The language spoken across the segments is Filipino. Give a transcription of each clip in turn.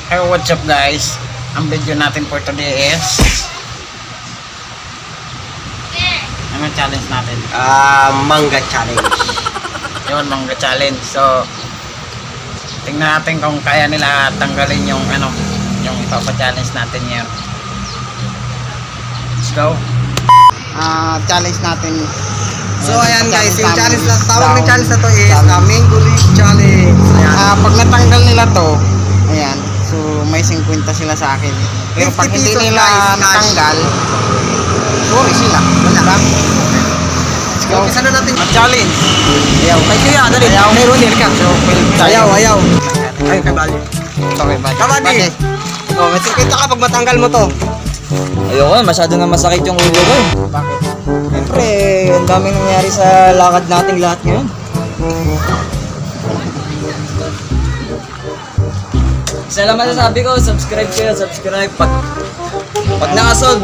Hey, what's up guys? Ang video natin for today is ano challenge natin? Manga challenge. Yun, manga challenge. So tingnan natin kung kaya nila tanggalin yung yung ipapa-challenge natin ngayon. Let's go. Challenge natin. So ayan guys, yung challenge na namin tawag ng challenge na to is down. mango leaf challenge. Ayan. Pag natanggal nila to, ayan, so may 50 sila sa akin. Pero pag 50 hindi pesos, nila guys, natanggal, sorry sila. Wala ba? Let's go. Umpisa na natin. Challenge. Ayaw. Kay Kuya, dali. Ayaw. Meron din ka. So, Ayaw, ayaw. Ay, kabali. Okay, bali. Kabali. Oh, may 50 ka pag matanggal mo to. Ayoko, masyado na masakit yung ulo ko. Bakit? Siyempre, ang daming nangyari sa lakad nating lahat ngayon. Isa lang masasabi ko, subscribe kayo, subscribe. Pag nakasold,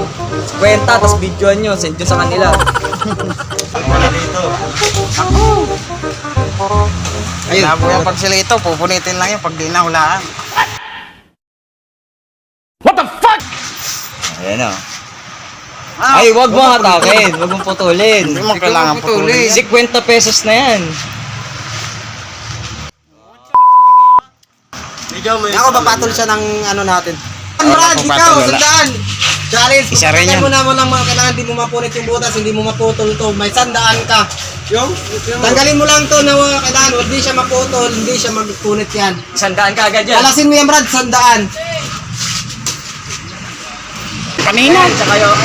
kwenta, tapos videoan nyo, send nyo sa kanila. Ayun. Labo yung pag sila ito, pupunitin lang yung pag di nahulaan. Ayan o. Ay, wag mo hatakin, wag mong putulin. Hindi mo kailangan putulin. 50 pesos na yan. Ako, papatol siya ng ano natin. Wala Brad, akong ikaw, patol, wala. sandaan. Challenge. Isa rin Pagkakay yun. mo na mo lang mga kailangan, hindi mo mapunit yung butas, hindi mo maputol to. May sandaan ka. Yung? Tanggalin mo lang to na kailangan, hindi siya maputol, hindi siya magpunit yan. Sandaan ka agad yan. Alasin mo yan, Brad, sandaan. Kanina. Tsaka yung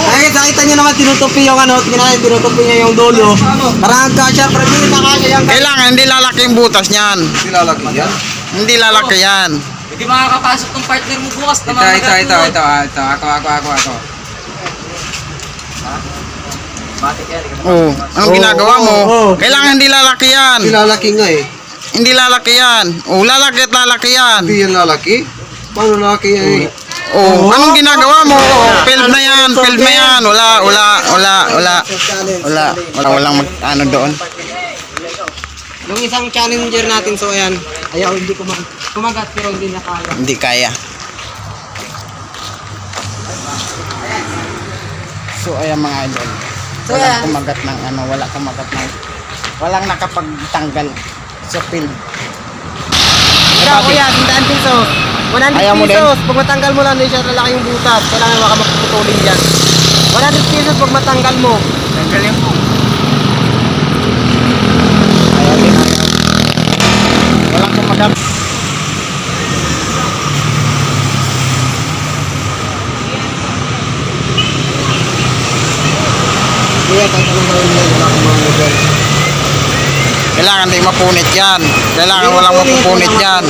Ay, nakita nyo naman, tinutupi yung tinutupi niya yung dulo. Parang kasya, pero hindi na kasya yung Kailangan hindi lalaki yung butas niyan. Nilalaki yan? Hindi lalaki yan. hindi makakapasok ng partner mo bukas na Ako. Batik yan. Oh, anong ginagawa mo? Kailangan hindi lalaki yan. Nilalaki nga eh. Hindi lalaki yan. Oh, lalaki at lalaki yan. Hindi yan lalaki? Paano lalaki yan eh? Oh, anong ginagawa mo? Oh, film na yan, film na yan. Walang ano doon. Yung isang challenger natin, so ayan, ayaw hindi kumagat pero hindi na kaya. Hindi kaya. So ayan mga idol. So, Walang ayan. kumagat ng walang nakapagtanggal sa film. Ikaw kuya, 100 pesos. 100 Ayaw mo pesos. Pag matanggal mo lang, hindi siya lalaki yung butas. Kailangan baka magpuputulin dyan. 100 pesos pag matanggal mo. Tanggalin mo. Ayan din ayaw. Walang kumagat. Kuya, kahit anong gawin mo, wala akong mga model. Kailangan di mapunit yan. Kailangan walang mapupunit yan.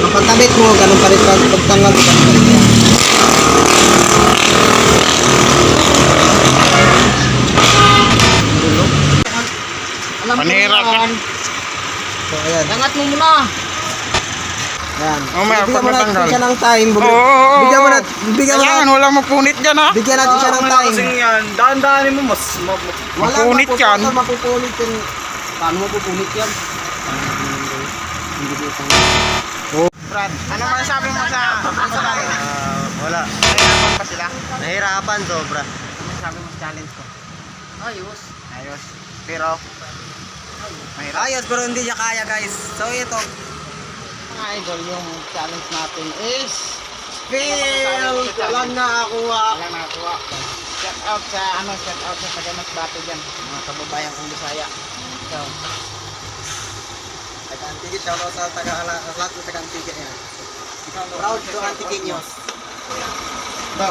Mapatabit mo, ganun pa rin pagtanggal. Ganun pa rin yan. Alam ko Panira ka. yan. So, ayan. Dangat mo muna. Ayan. Oh, may Bigyan mo pag natin matanggal. siya ng time. Oo. Bigyan mo natin. Kailangan walang mapunit yan ha. Bigyan natin siya ng time. yan, daan-daanin mo mas Mapunit yan. Mapupunit yan. Paano mapupunit yan? Brad, ano masasabi mo sa Wala. Nahirapan pa sila? Nahirapan sobra. Ano masasabi mo sa challenge ko? ayos. Ayos. Pero mahirap. Ayos pero hindi niya kaya guys. So ito. Mga idol, yung challenge natin is Fail! Walang nakakuha. walang nakakuha. Shout out sa taga Masbate dyan, mga kababayan kong Bisaya. So, Taga-Antique, shoutout sa lahat ng taga-Antique yan. Proud to Antique News. so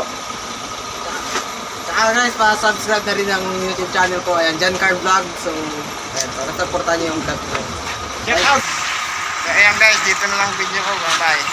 Tsaka guys, pa-subscribe na rin ang YouTube channel ko. Ayan, Jan Car Vlog. So, ayan, para supportan niyo yung vlog ko. shout out. So, ayan guys, dito na lang video ko. Bye bye.